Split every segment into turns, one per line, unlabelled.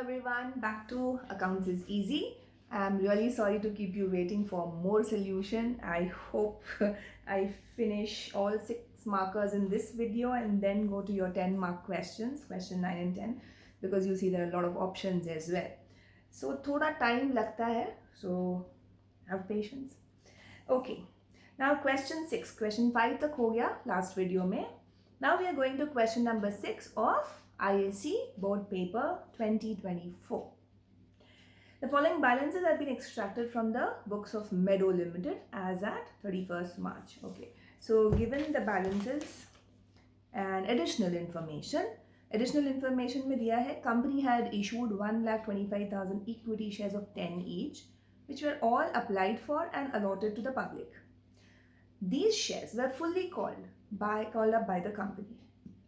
everyone, back to Accounts is Easy. I'm really sorry to keep you waiting for more solution. I hope I finish all 6 markers in this video and then go to your 10 mark questions, question 9 and 10, because you see there are a lot of options as well. So thoda time lagta hai, so have patience. Okay, now question 6. Question 5 tak ho gaya last video mein. Now we are going to question number 6 of ISC Board Paper 2024. The following balances have been extracted from the books of Meadow Limited as at 31st March. Okay, so given the balances and additional information में दिया है company had issued 1,25,000 equity shares of 10 each, which were all applied for and allotted to the public. These shares were fully called up by the company.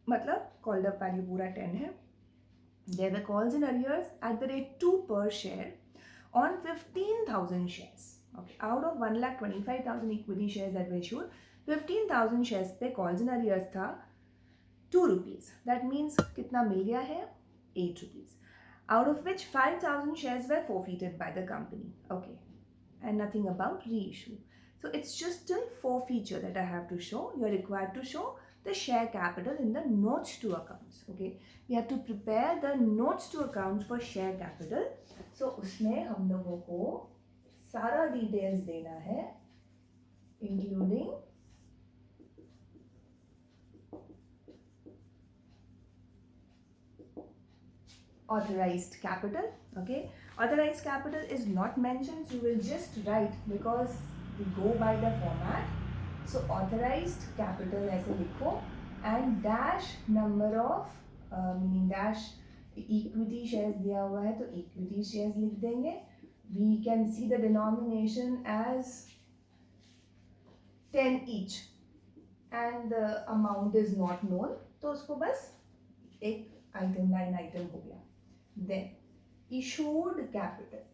मतलब called up value पूरा 10 है. There were calls in arrears at the rate 2 per share on 15,000 shares. Okay, out of 1,25,000 equity shares that were issued, 15,000 shares पे calls in arrears था 2 rupees. That means कितना मिल गया है 8 rupees. Out of which 5,000 shares were forfeited by the company. Okay, and nothing about reissue. So it's just still forfeiture that I have to show. You are required to show the share capital in the notes to accounts. Okay, we have to prepare the notes to accounts for share capital. So उसमें हम लोगों को सारा details देना है, including authorized capital. Okay, authorized capital is not mentioned, so you will just write because we go by the format. So authorized capital ऐसे लिखो and dash number of meaning dash equity shares दिया हुआ है तो equity shares लिख देंगे. We can see the denomination as 10 each and the amount is not known, तो उसको बस एक item line item हो गया. Then issued capital,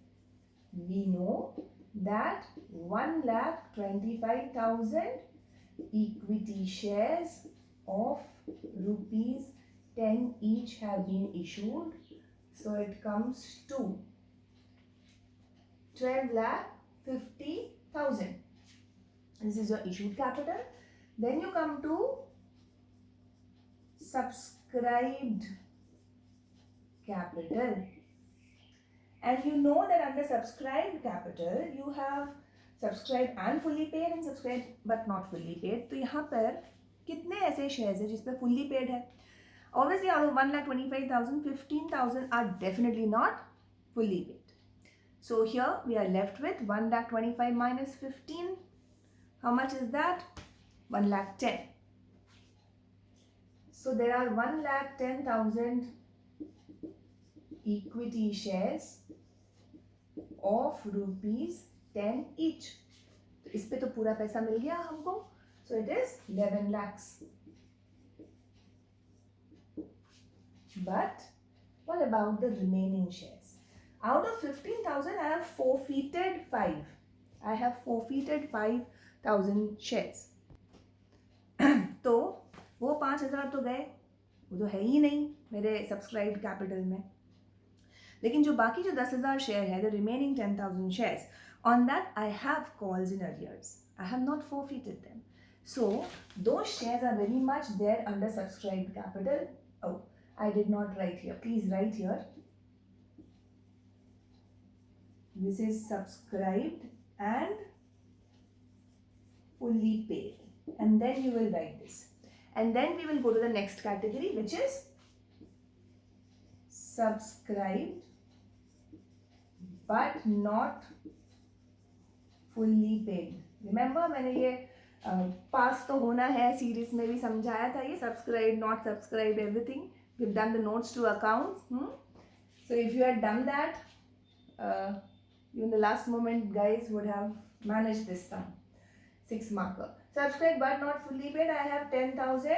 we know that 1,25,000 equity shares of rupees 10 each have been issued. So it comes to 12,50,000. This is your issued capital. Then you come to subscribed capital. And you know that under subscribed capital, you have subscribed and fully paid and subscribed but not fully paid. तो यहाँ पर कितने ऐसे shares हैं जिस पर fully paid है? Obviously, out of 1,25,000, 15,000 are definitely not fully paid. So here we are left with 1,25,000 minus 15. How much is that? 1,10,000. So there are 1,10,000 equity shares of rupees 10 each. तो इस पे तो पूरा पैसा मिल गया हमको. So it is 11 lakhs. But what about the remaining shares? Out of 15,000, I have forfeited 5. I have forfeited 5,000 shares. तो वो 5,000 तो गए, वो तो है ही नहीं मेरे सब्सक्राइब्ड कैपिटल में. लेकिन जो बाकी जो 10,000 शेयर है, the remaining 10,000 shares, on that I have calls in arrears. I have not forfeited them. So those shares are very much there under subscribed capital. Oh, I did not write here. Please write here. This is subscribed and fully paid. And then you will write this. And then we will go to the next category, which is subscribed but not fully paid. Remember मैंने ये पास तो होना है series में भी समझाया था ये subscribed, not subscribed, everything. We've done the notes to accounts. So if you had done that, you in the last moment guys would have managed this sum. 6 marker. Subscribed but not fully paid. I have 10,000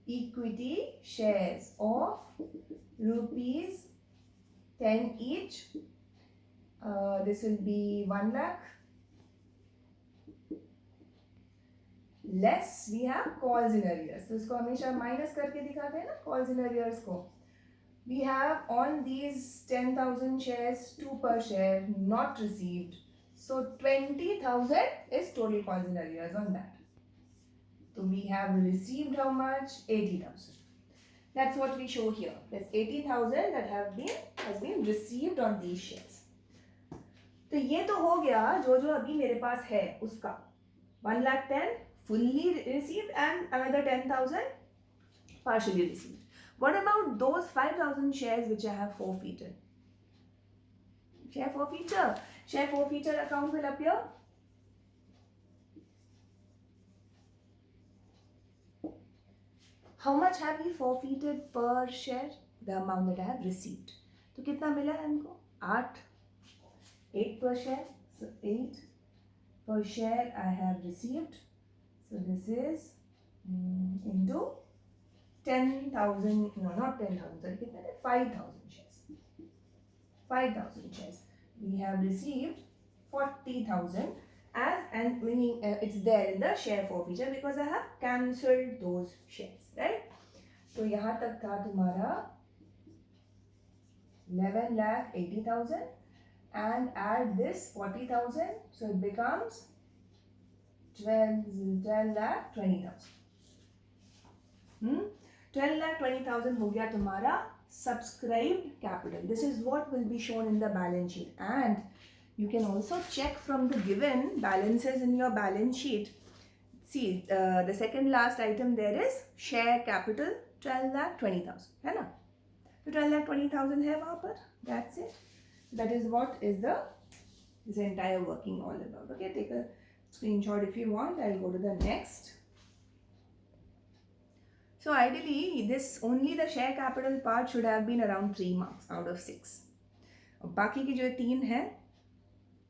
equity shares of rupees 10 each. This will be 1 lakh. Less we have calls in arrears. तो इसको हमेशा minus करके दिखाते हैं ना calls in arrears को. We have on these 10,000 shares, 2 per share not received. So 20,000 is total calls in arrears on that. So we have received how much? 80,000. That's what we show here. There's 80,000 that has been received on these shares. तो ये तो हो गया जो जो अभी मेरे पास है उसका 1,10,000 fully received and another 10,000 partially received. What about those 5,000 shares which I have forfeited? Share forfeiture. Share forfeiture account will appear. How much have we forfeited per share? The amount that I have received. तो कितना मिला है हमको? 8 per share. So 8 per share I have received. So this is into 10,000. No, not 10,000. Sorry, कितना है? 5,000 shares. 5,000 shares. We have received 40,000 as, and meaning it's there in the share forfeiture because I have cancelled those shares, right? तो यहाँ तक था तुम्हारा 11,80,000 and add this 40,000, so it becomes 12,20,000. 12,20,000 हो गया तुम्हारा subscribed capital. This is what will be shown in the balance sheet, and you can also check from the given balances in your balance sheet. See, the second last item there is share capital 12,20,000, है ना? तो 12,20,000 है वहाँ पर. That's it. That is what is this entire working all about. Okay, take a screenshot if you want. I'll go to the next. So ideally, this only the share capital part should have been around 3 marks out of 6. और बाकी की जो 3 है,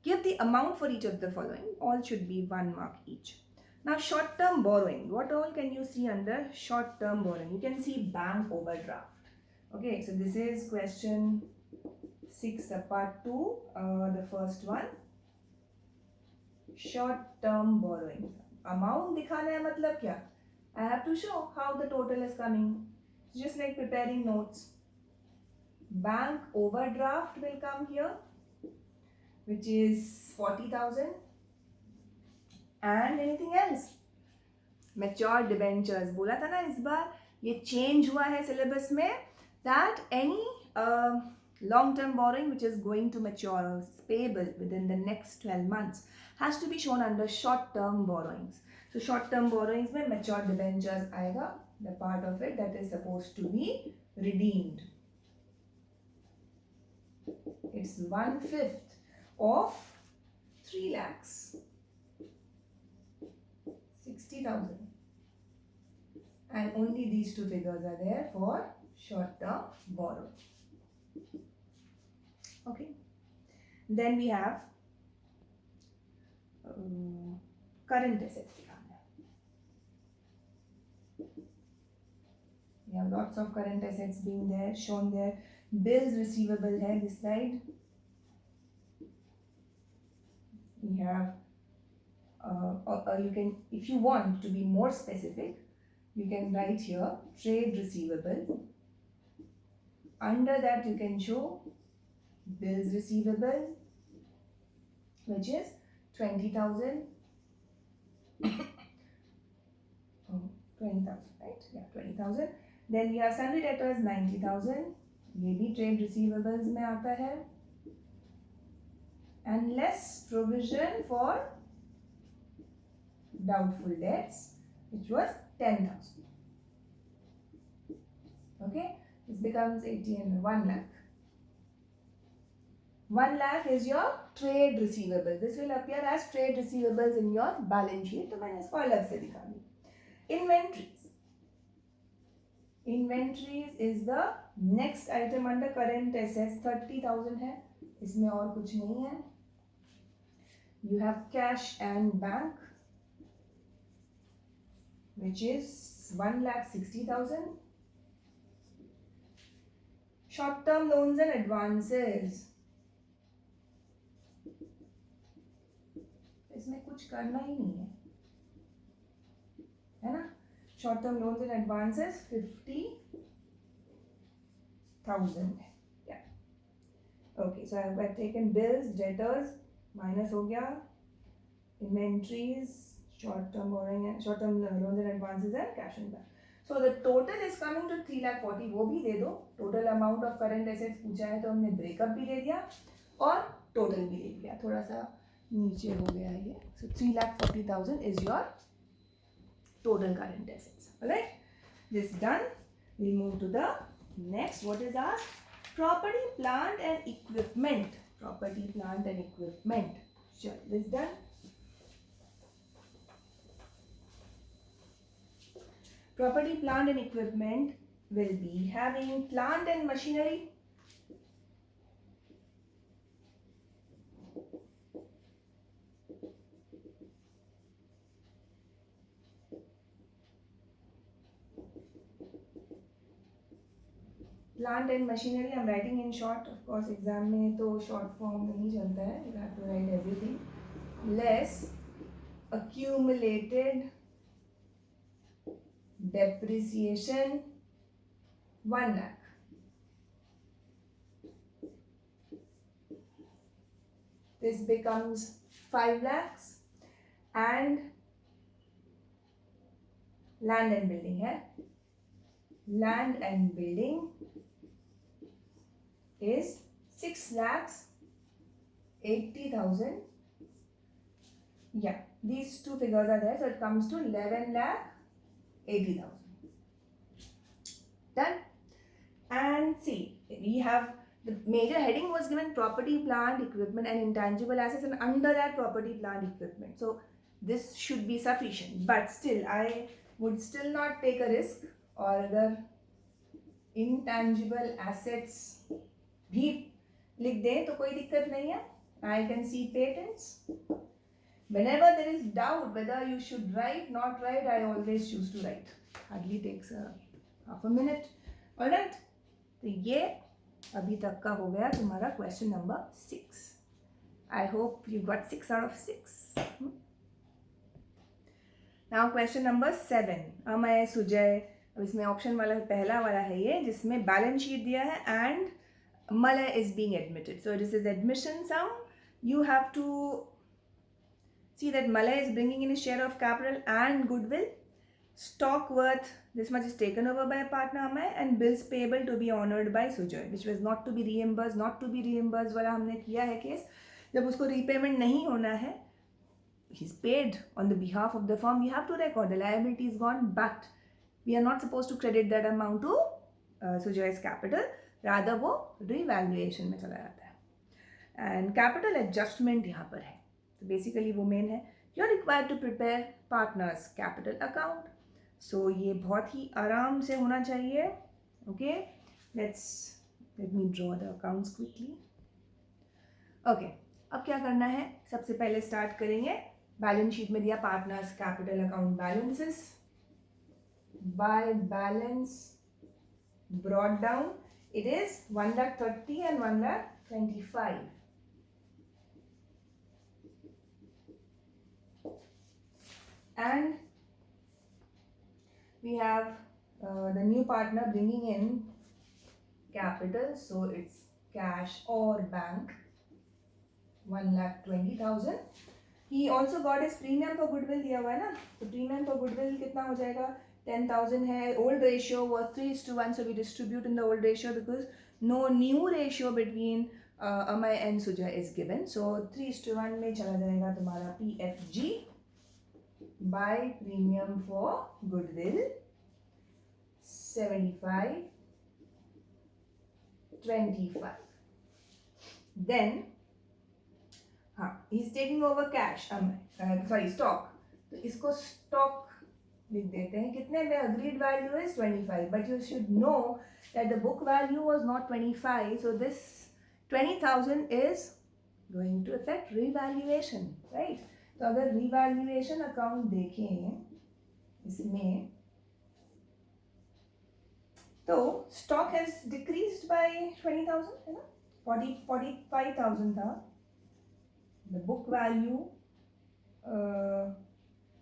give the amount for each of the following. All should be 1 mark each. Now short-term borrowing. What all can you see under short-term borrowing? You can see bank overdraft. Okay, so this is question 6 part 2, the first one. Short-term borrowing. Amount दिखाना है मतलब क्या? I have to show how the total is coming. Just like preparing notes. Bank overdraft will come here, which is 40,000. And anything else? Matured debentures. बोला था ना इस बार ये change हुआ है syllabus में that any long-term borrowing which is going to mature or is payable within the next 12 months has to be shown under short-term borrowings. So short-term borrowings में matured debentures आएगा, the part of it that is supposed to be redeemed. It's 1/5 of 3,60,000. And only these two figures are there for short-term borrowing. Okay. Then we have current assets. We have lots of current assets being there, shown there. Bills receivable है this side. We have, you can, if you want to be more specific, you can write here trade receivable. Under that you can show bills receivable, which is 20,000. 20,000, right? Yeah, 20,000. Then we have sundry debtors 90,000. ये भी trade receivables में आता है. And less provision for doubtful debts, which was 10,000. Okay, this becomes 80 and 1 lakh. 1 lakh is your trade receivables. This will appear as trade receivables in your balance sheet. तो मैंने इसको अलग से दिखा दी. Inventories. Inventories is the next item under current assets. 30,000 है, इसमें और कुछ नहीं है. You have cash and bank, which is 1,60,000. Short-term loans and advances. इसमें कुछ करना ही नहीं है ना? Short-term loans and advances 50. 40,000 है. Yeah. Okay, so I've taken bills, debtors, minus हो गया, inventories, short-term borrowing, short-term loans and advances and cash and bank. So the total is coming to 3,40,000. वो भी दे दो. Total amount of current assets पूछा है तो हमने breakup भी दे दिया और total भी दे दिया. थोड़ा सा नीचे हो गया ये. So 3,40,000 is your total current assets. Alright, this done. We'll move to the next. What is our property, plant and equipment? Property, plant and equipment. Sure, this done. Property, plant and equipment will be having plant and machinery. Plant and machinery I'm writing in short. Of course exam में तो short form नहीं चलता है. You have to write everything. Less accumulated depreciation 1 lakh. This becomes 5 lakhs and land and building है. Land and building is 6,80,000. Yeah, these two figures are there, so it comes to 11,80,000. Done. And see, we have the major heading was given property, plant, equipment and intangible assets, and under that property, plant, equipment. So this should be sufficient, but still I would still not take a risk. और अगर intangible assets भी लिख दें तो कोई दिक्कत नहीं है. I can see patents. Whenever there is doubt whether you should write, not write, I always choose to write. Hardly takes half a minute. Alright, तो ये अभी तक का हो गया तुम्हारा question number 6. I hope you got 6 out of 6. Now question number 7. Amay, Sujay, अब इसमें ऑप्शन वाला पहला वाला है ये जिसमें बैलेंस शीट दिया है and Malay is being admitted. So this is admission sum. You have to see that Malay is bringing in his share of capital and goodwill. Stock worth this much is taken over by partner Amay and bills payable to be honored by Sujay, which was not to be reimbursed. not to be reimbursed वाला हमने किया है case. जब उसको repayment नहीं होना है, he's paid on the behalf of the firm, you have to record the liability is gone, but we are not supposed to credit that amount to Sujay's capital. rather वो revaluation में चला जाता है. and capital adjustment यहाँ पर है. तो basically वो main है. you are required to prepare partners capital account. so ये बहुत ही आराम से होना चाहिए. okay, let me draw the accounts quickly. okay, अब क्या करना है, सबसे पहले स्टार्ट करेंगे. बैलेंस शीट में दिया partners capital account balances. by balance brought down, it is 1,30,000 and 1,25,000. and we have the new partner bringing in capital, so it's cash or bank, 1,20,000. he also got his premium for goodwill दिया हुआ है ना. तो premium for goodwill कितना हो जाएगा, 10,000 है. old ratio was 3:1, so we distribute in the old ratio because no new ratio between Amay and Sujay is given. so 3:1 में चला जाएगा तुम्हारा PFG by premium for goodwill 75:25. then he's taking over cash, stock. तो इसको stock लिख देते हैं. कितने में agreed value is 25, but you should know that the book value was not 25, so this 20,000 is going to affect revaluation, right? तो अगर revaluation account देखें इसमें, तो stock has decreased by 20,000 है ना. 45,000 था. the book value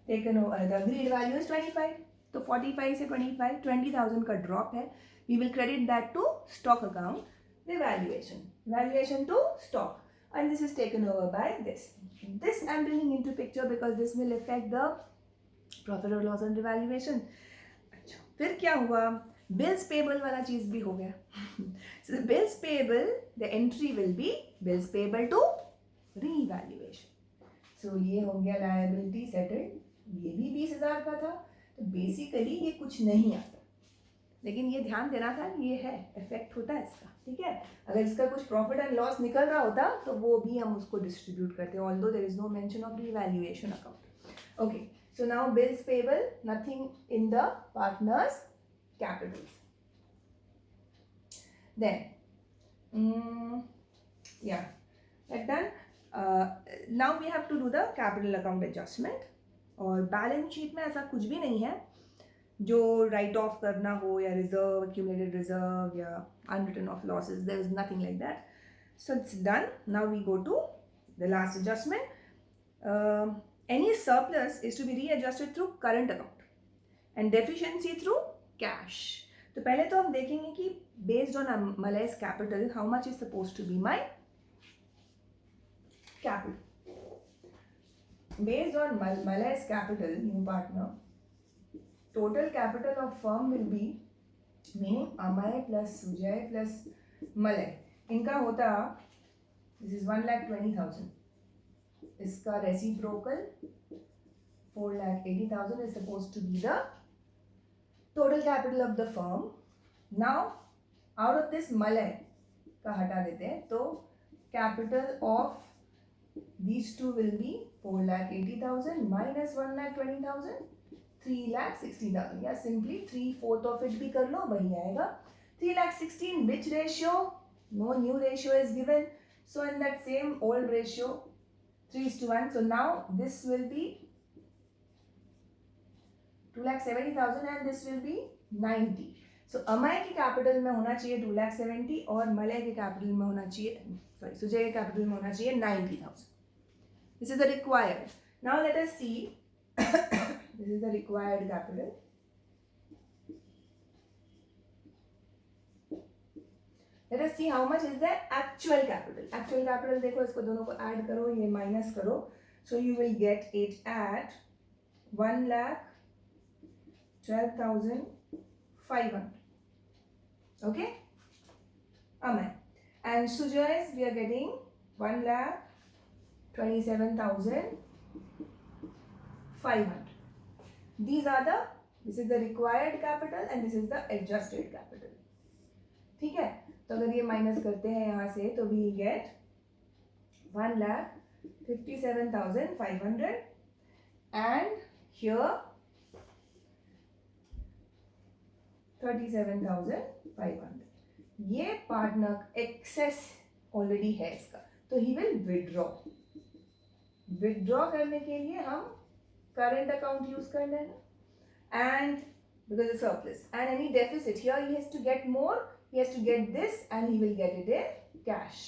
taken over, the agreed value is 25. तो 45 से 20,000 का ड्रॉप है. We will credit that to stock account. The valuation to stock, and this is taken over by this. This I'm bringing into picture because this will affect the profit or loss on revaluation. अच्छा, फिर क्या हुआ? Bills payable वाला चीज भी हो गया. So the bills payable, the entry will be bills payable to revaluation. So ये हो गया liability settled. ये भी 20,000 का था. तो बेसिकली ये कुछ नहीं आता, लेकिन ये ध्यान देना था, ये है इफेक्ट होता है इसका. ठीक है, अगर इसका कुछ प्रॉफिट एंड लॉस निकल रहा होता तो वो भी हम उसको डिस्ट्रीब्यूट करते हैं, although there is no mention of revaluation account. Okay, so now bills payable, nothing in the partners capital. Then yeah that done. Now we have to do the capital account adjustment. और balance sheet में ऐसा कुछ भी नहीं है जो right of करना हो या रिजर्व, एक्यूमुलेटेड रिजर्व या unwritten off losses. There is nothing like that. So it's done. Now we go to the last adjustment. Any surplus is to be readjusted through current account and deficiency through cash. तो पहले तो हम देखेंगे कि based on Malay's capital how much is suppose to be my capital. Based on Malay's capital, new partner, total capital of firm will be, meaning Amay plus Sujay plus Malay. इनका होता, this is 1,20,000. इसका reciprocal 4,80,000 is supposed to be the total capital of the firm. Now, out of this Malay का हटा देते हैं, तो capital of these two will be 4,80,000 minus 1,20,000, 3,60,000. या simply 3/4 of it भी कर लो, वही आएगा. 3,16,000, which ratio? No new ratio is given. So in that same old ratio, 3:1. So now this will be 2,70,000 and this will be 90. So Amay के capital में होना चाहिए 2,70,000 और मलय के कैपिटल में होना चाहिए, सॉरी सुजय के कैपिटल में होना चाहिए 90,000. This is the required. Now let us see. This is the required capital. Let us see how much is the actual capital. Actual capital देखो, इसको दोनों को ऐड करो, ये माइनस करो. So you will get it at 1,12,500. Okay? Amen. And Sujay's we are getting 1,27,500. These are the, this is the required capital and this is the adjusted capital. ठीक है, तो अगर ये माइनस करते हैं यहाँ से तो we get 1,57,500 and here 37,500. ये पार्टनर एक्सेस ऑलरेडी है इसका, तो ही विल विड्रॉ. विड्रॉ करने के लिए हम करंट अकाउंट यूज करना है, and because the surplus and any deficit here he has to get more, he has to get this and he will get it in cash.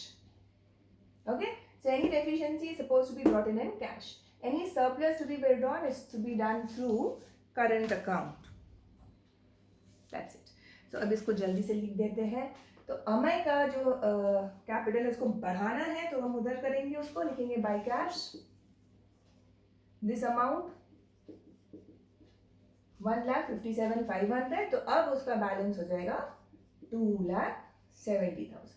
Okay, so any deficiency is supposed to be brought in cash. Any surplus to be withdrawn is to be done through current account. That's it. So अब इसको जल्दी से लिख देते हैं. तो अमय का जो कैपिटल है उसको बढ़ाना है, तो हम उधर करेंगे, उसको लिखेंगे बाय कैश. This amount 1,57,500. तो अब उसका बैलेंस हो जाएगा 2,70,000.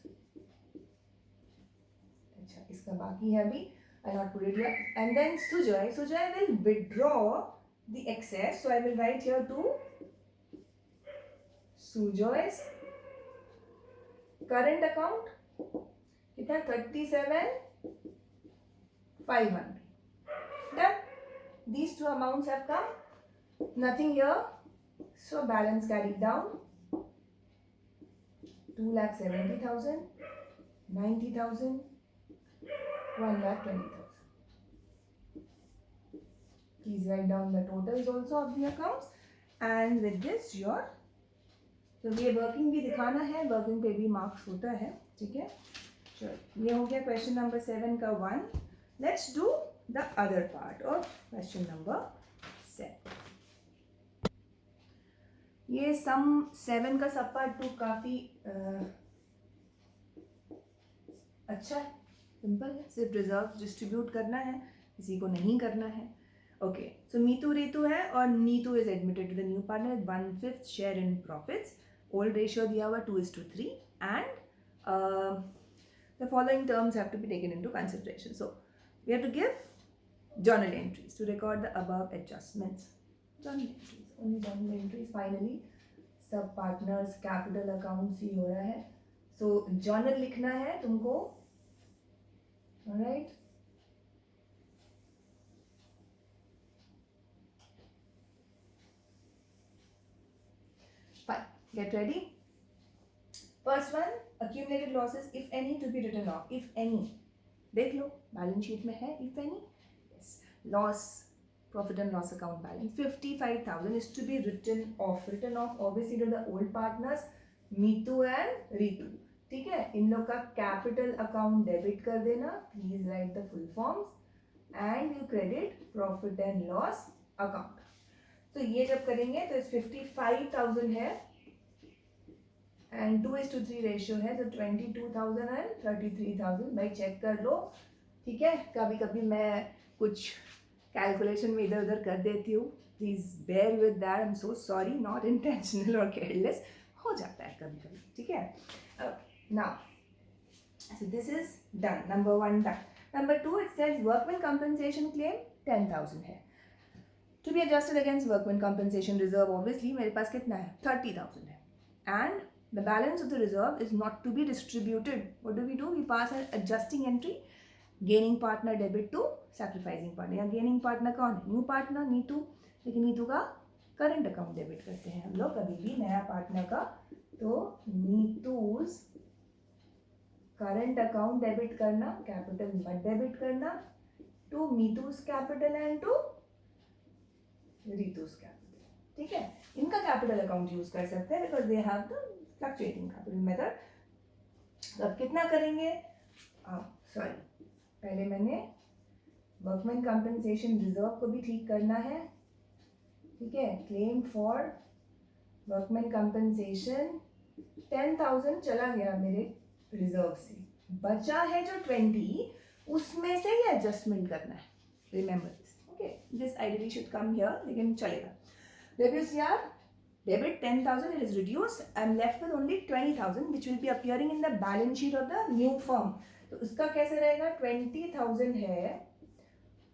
अच्छा, इसका बाकी है अभी, I not put it here. And then Sujay will withdraw the excess. So I will write here to Sujay's current account. कितना? 37,500. Done. These two amounts have come. Nothing here. So balance carried down. 2,70,000, 90,000, 1,20,000. Please write down the totals also of the accounts, and with this your, तो ये working भी दिखाना है, working पे भी marks होता है. ठीक है, चलो ये हो गया क्वेश्चन नंबर 7 का 1. Let's do the other part of question number 7. ये सम 7 का सब पार्ट 2 काफ़ी अच्छा है, सिंपल है, सिर्फ रिजर्व डिस्ट्रीब्यूट करना है, किसी को नहीं करना है. ओके, सो मीतू रीतू है और Neetu is admitted to the new partner with 1/5 share in profits. Old ratio दिया हुआ 2:3 and the following terms have to be taken into consideration. So we have to give journal entries to record the above adjustments. Journal entries, only journal entries. Finally, सब partners capital accounts ही हो रहा है. So journal लिखना है तुमको. Alright. Fine. Get ready. First one, accumulated losses, if any, to be written off. If any. देख लो balance sheet में है if any. Yes. Loss, profit and loss account balance 55,000 is to be written off. Written off obviously to the old partners Meetu and Ritu. ठीक है, इन लोग का capital account debit कर देना. Please right the full forms and you credit profit and loss account. तो ये जब करेंगे तो 55,000 है एंड 2:3 रेशियो है, तो 22,000 एंड 33,000. भाई चेक कर लो. ठीक है, कभी कभी मैं कुछ कैलकुलेशन में इधर उधर कर देती हूँ. Please bear with that. I am so sorry, not intentional और केयरलेस, हो जाता है कभी कभी. ठीक है, now so this is done. Number 1 done. Number 2, it says workman compensation claim 10,000 है to be adjusted against workman compensation reserve. Obviously मेरे पास कितना है, 30,000 है and the balance of the reserve is not to be distributed. What do? We pass an adjusting entry. Gaining partner debit to sacrificing partner. या gaining partner कौन है, new partner Neetu. लेकिन नीतू का current account debit करते हैं हम लोग कभी भी नया पार्टनर का. तो नीतूज करंट अकाउंट डेबिट करना, कैपिटल मत डेबिट करना to Meetu's capital and to Reetu's capital. ठीक है, इनका कैपिटल अकाउंट यूज कर सकते हैं because they have the fluctuating capital method. अब कितना करेंगे, सॉरी, पहले मैंने वर्कमैन कंपनसेशन रिजर्व को भी ठीक करना है. ठीक है, क्लेम फॉर वर्कमैन कंपनसेशन 10,000 चला गया मेरे रिजर्व से, बचा है जो 20, उसमें से ही एडजस्टमेंट करना है. Remember this. Okay, this ideally should come here, लेकिन चलेगा. Reduce यार, debit 10,000, it is reduced. I am left with only 20,000 which will be appearing in the balance sheet of the new firm. तो उसका कैसे रहेगा, 20,000 है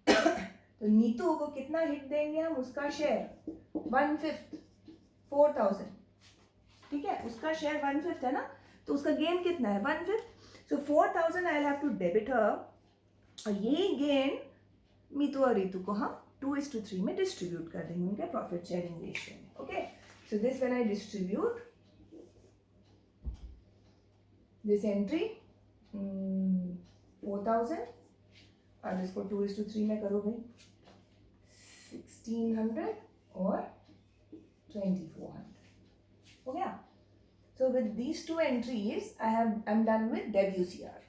तो नीतू को कितना हिट देंगे हम, उसका शेयर 1/5, 4,000. ठीक है, उसका शेयर 1/5 है ना, तो उसका गेन कितना है, 1/5. सो 4,000 आई हैव टू डेबिट हर, और यही गेन मीतू और रीतू को हम 2:3 में डिस्ट्रीब्यूट कर देंगे उनके प्रॉफिट शेयरिंग रेशियो में. Okay, so this when I distribute this entry 4,000 और इसको 2:3 में करो भाई, 1,600 और 2,400 हो गया. So with these two entries, I'm done with WCR.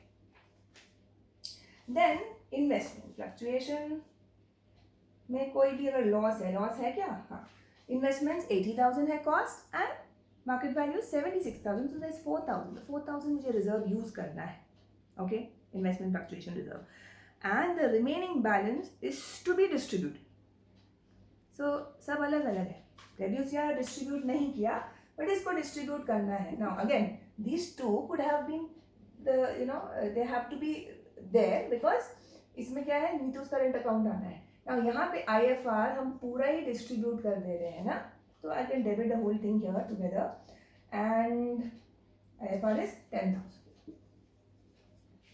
Then investment fluctuation में कोई भी अगर लॉस है क्या, हाँ, इन्वेस्टमेंट्स 80,000 है cost and market value 76,000. So that's 4,000. 4,000 मुझे रिजर्व यूज करना है. Okay, investment fluctuation reserve and the remaining balance is to be distributed. So सब अलग अलग है. WCR डिस्ट्रीब्यूट नहीं किया, बट इसको डिस्ट्रीब्यूट करना है. Now again these two could have been they have to be there because इसमें क्या है, नीतूज करंट अकाउंट आना है. नाउ यहाँ पे IFR हम पूरा ही डिस्ट्रीब्यूट कर दे रहे हैं ना, तो I can debit the whole thing here together and IFR is 10,000.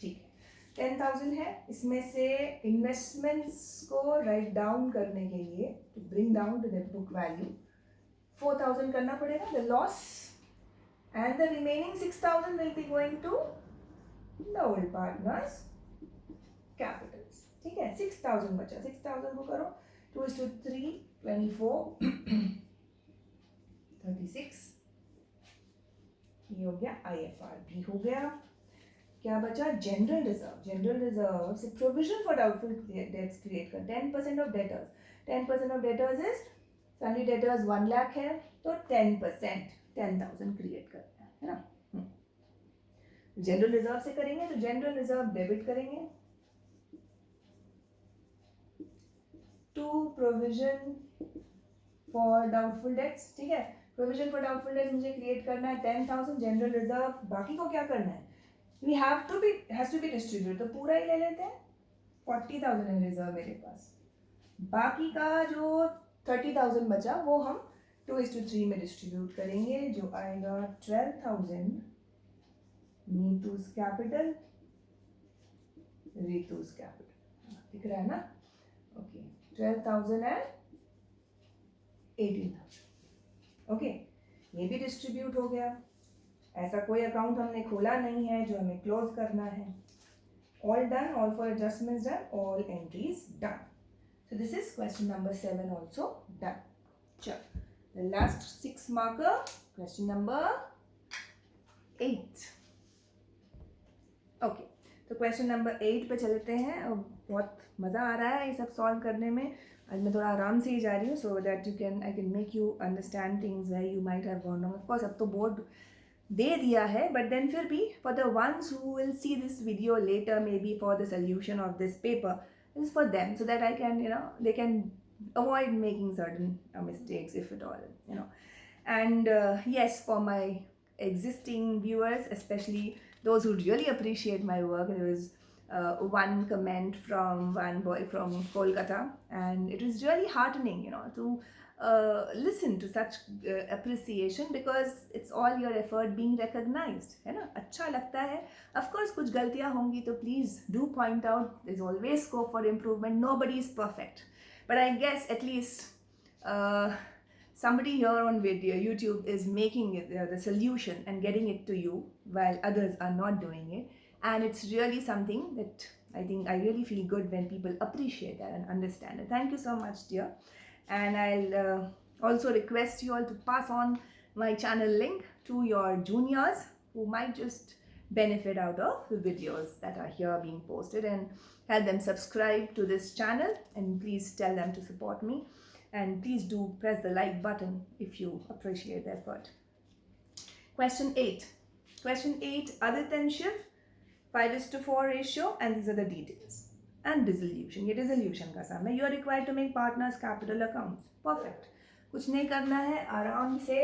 ठीक है, 10,000 है. इसमें से इन्वेस्टमेंट्स को राइट डाउन करने के लिए, to bring down to the book value, 4,000 करना पड़ेगा. The loss and the remaining 6,000 will be going to the old partners capitals. ठीक है, 6,000 बचा. 6,000 को करो 2:3, 24, 36. ये हो गया. IFR भी हो गया. क्या बचा, जनरल रिजर्व. जनरल रिजर्व से provision for doubtful dates create कर. 10% of debtors. 10% of debtors is salary debtors 1 lakh है तो 10% 10,000 क्रिएट करना है ना। जनरल रिजर्व से करेंगे तो जनरल रिजर्व डेबिट करेंगे to provision for doubtful debts, ठीक है। प्रोविजन फॉर डाउटफुल डेट्स मुझे क्रिएट करना है 10,000 जनरल रिजर्व, बाकी को क्या करना है, we have to be distribute, तो पूरा ही ले लेते हैं 40,000 है रिजर्व मेरे पास, बाकी का जो 30,000 बचा वो हम 2:3 में डिस्ट्रीब्यूट करेंगे, जो आएगा 12,000 नीतू's कैपिटल रीतू's कैपिटल, दिख रहा है ना, ओके 12,000 एंड 18,000, ओके ये भी डिस्ट्रीब्यूट हो गया। ऐसा कोई अकाउंट हमने खोला नहीं है जो हमें क्लोज करना है। All done, all for adjustments done, all entries done. So this is question number 7 also done. Chalo, the last 6 marker, question number 8. Okay, तो question number 8 पे चलते हैं। बहुत मज़ा आ रहा है ये सब सॉल्व करने में। आज मैं थोड़ा आराम से ही जा रही हूँ so that I can make you understand things where you might have gone wrong. Of course अब तो बोर्ड दे दिया है, but then फिर भी for the ones who will see this video later, maybe for the solution of this paper, is for them, so that I can, they can avoid making certain mistakes if at all, and yes, for my existing viewers, especially those who really appreciate my work, there was one comment from one boy from Kolkata, and it was really heartening, to listen to such appreciation, because it's all your effort being recognized, है ना, अच्छा लगता है। Of course कुछ गलतियाँ होंगी तो please do point out, there's always scope for improvement, nobody is perfect, but I guess at least somebody here on video YouTube is making it the solution and getting it to you while others are not doing it, and it's really something that I think I really feel good when people appreciate that and understand it. Thank you so much, dear. And I'll also request you all to pass on my channel link to your juniors who might just benefit out of the videos that are here being posted, and help them subscribe to this channel, and please tell them to support me, and please do press the like button if you appreciate the effort. Question 8. Question 8, Aditya and Shiv, 5:4 ratio, and these are the details. And dissolution, ये dissolution का सम है। You are required to make partners capital accounts. Perfect. कुछ नहीं करना है, आराम से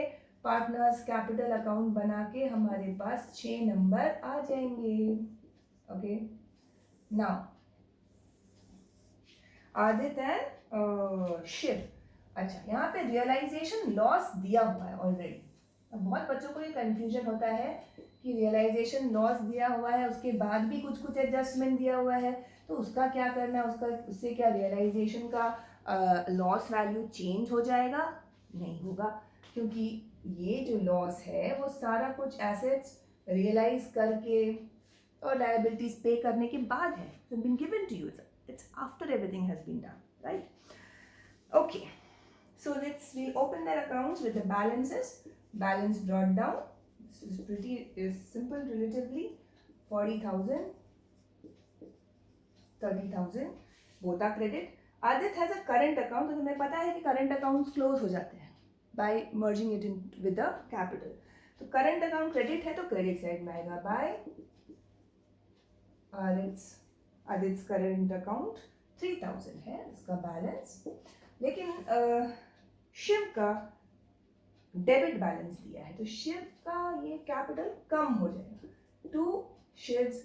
partners capital account बना के हमारे पास 6 नंबर आ जाएंगे। Okay. Now, Aditya and Shiv, अच्छा यहाँ पे realization loss दिया हुआ है already। अब बहुत बच्चों को ये confusion होता है कि realization loss दिया हुआ है, उसके बाद भी कुछ adjustment दिया हुआ है, तो उसका क्या करना है, उससे क्या रियलाइजेशन का लॉस वैल्यू चेंज हो जाएगा? नहीं होगा, क्योंकि ये जो लॉस है वो सारा कुछ एसेट्स रियलाइज करके और लायबिलिटीज पे करने के बाद है। It's been given to you, it's after everything has been done, right? Okay, so let's we open their accounts with the balances. Balance brought down, this is pretty simple relatively. 40,000, 30,000 both are credit. Adit has a current account, तो तुम्हें पता है कि current accounts close हो जाते हैं by merging it in with the capital. तो current account credit है तो credit side में आएगा by Adit's current account 3,000 है इसका बैलेंस, लेकिन शिव का डेबिट बैलेंस दिया है, तो शिव का ये कैपिटल कम हो जाएगा टू शिव्स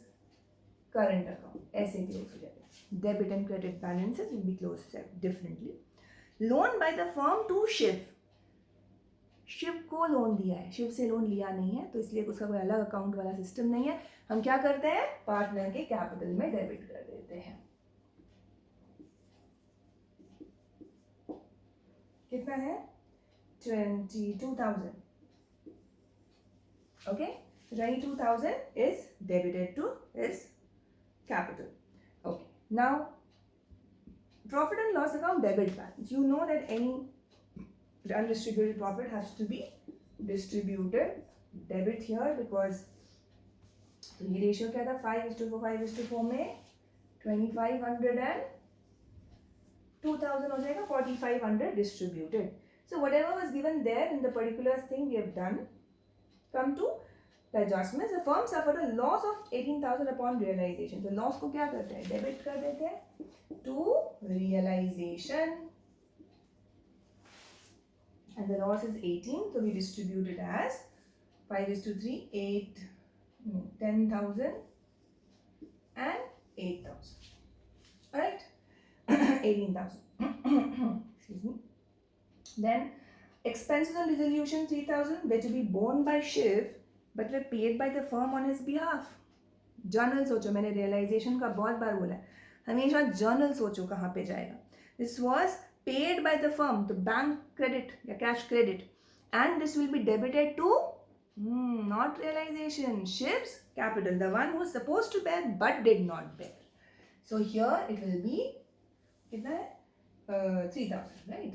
current account, ऐसे क्लोज हो जाएगा। Debit and credit balances will be close differently. Loan by the firm to Shiv, Shiv को लोन दिया है, शिव से लोन लिया नहीं है, तो इसलिए उसका कोई अलग अकाउंट वाला सिस्टम नहीं है। हम क्या करते हैं, पार्टनर के कैपिटल में डेबिट कर देते हैं। कितना है? 22,000। Okay, 22,000 is debited to his capital. Okay, now profit and loss account debit balance. You know that any undistributed profit has to be distributed debit here, because ये रेशियो क्या था, 5:4, 5:4 में 2,500 and 2,000 हो जाएगा, 4,500 distributed. So whatever was given there in the particular thing we have done. Come to the adjustments. The firm suffered a loss of 18,000 upon realization. So loss को क्या करते हैं? Debit कर देते हैं to realization. And the loss is 18. So we distribute it as 5:3, 10,000 and 8,000. Alright? 18,000. Excuse me. Then expenses on dissolution 3,000 were to be borne by Shiv but were paid by the firm on his behalf. Journal सोचो, मैंने realization का बहुत बार बोला है, हमेशा journal सोचो कहाँ पे जाएगा. This was paid by the firm, the bank credit या cash credit, and this will be debited to not realization, Shiv's capital, the one who was supposed to bear but did not bear. So here it will be कितना है? 3,000, right?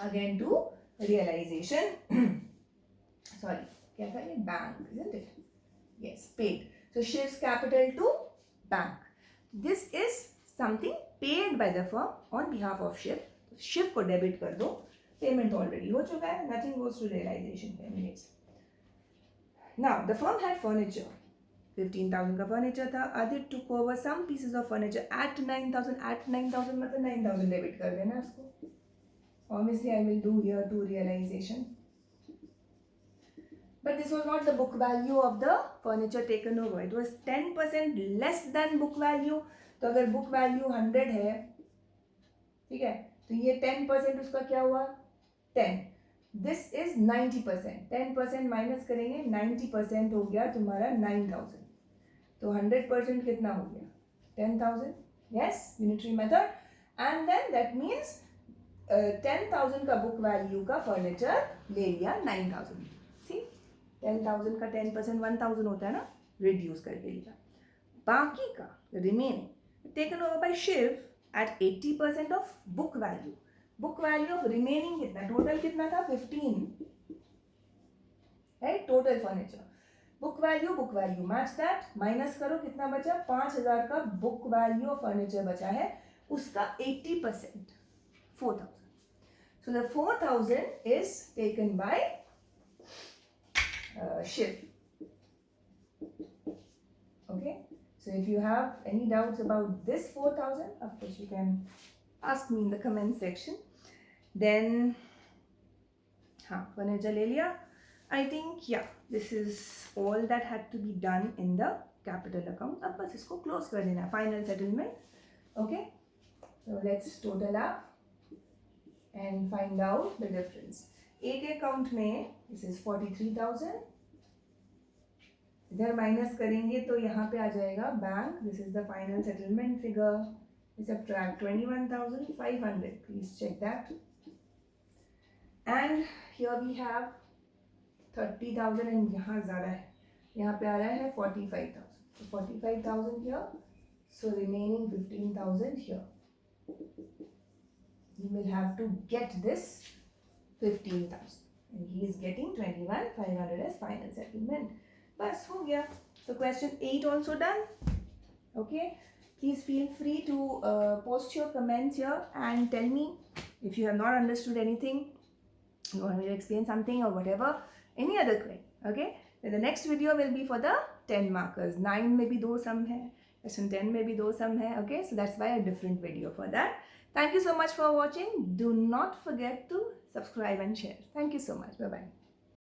Again to realization. Sorry, क्या था ये? Bank, isn't it? Yes, paid. So Shiv's capital to bank. This is something paid by the firm on behalf of Shiv. Shiv को debit कर दो. Payment already हो चुका है. Nothing goes to realization anyways. Now the firm had furniture. 15,000 का furniture था. Adit took over some pieces of furniture at 9,000. At 9,000 मतलब 9,000 debit कर देना उसको. Obviously, I will do here to realization. But this was not the book value of the furniture taken over. It was 10% less than book value. तो अगर book value 100 है, ठीक है, तो ये 10% उसका क्या हुआ? 10. This is 90%. 10% माइनस करेंगे, 90% हो गया तुम्हारा 9,000. तो 100% कितना हो गया? 10,000. Yes, unitary method. And then that means 10,000 का बुक वैल्यू का फर्नीचर ले लिया 9,000. सी 10,000 का 10% 1,000 होता है ना, रिड्यूस करके लिया. बाकी का remaining taken over by Shiv at 80% of book value. Book value of remaining कितना? टोटल कितना था? 15, right? Total furniture. Book value match that. Minus करो, कितना बचा? 5,000 का बुक वैल्यू ऑफ फर्नीचर बचा है, उसका 80% 4,000. So the 4,000 is taken by Shiv. Okay. So if you have any doubts about this 4,000, of course you can ask me in the comment section. Then, furniture ले लिया. I think this is all that had to be done in the capital account. अब बस इसको close कर देना. Final settlement. Okay. So let's total up and find out the difference. एक account में this is 43,000. इधर माइनस करेंगे तो यहाँ पे आ जाएगा bank. This is the final settlement figure. We subtract 21,500. Please check that. And here we have 30,000 and यहाँ ज़्यादा है. यहाँ पे आ रहा है 45,000. So 45,000 here. So remaining 15,000 here. He will have to get this 15,000 and he is getting 21,500 as final settlement. बस हो गया. So question 8 also done. Okay. Please feel free to post your comments here and tell me if you have not understood anything, you want me to explain something or whatever, any other query. Okay. Then the next video will be for the 10 markers. 9 में भी 2 sum है. Question 10 में भी 2 sum है. Okay. So that's why a different video for that. Thank you so much for watching. Do not forget to subscribe and share. Thank you so much. Bye-bye.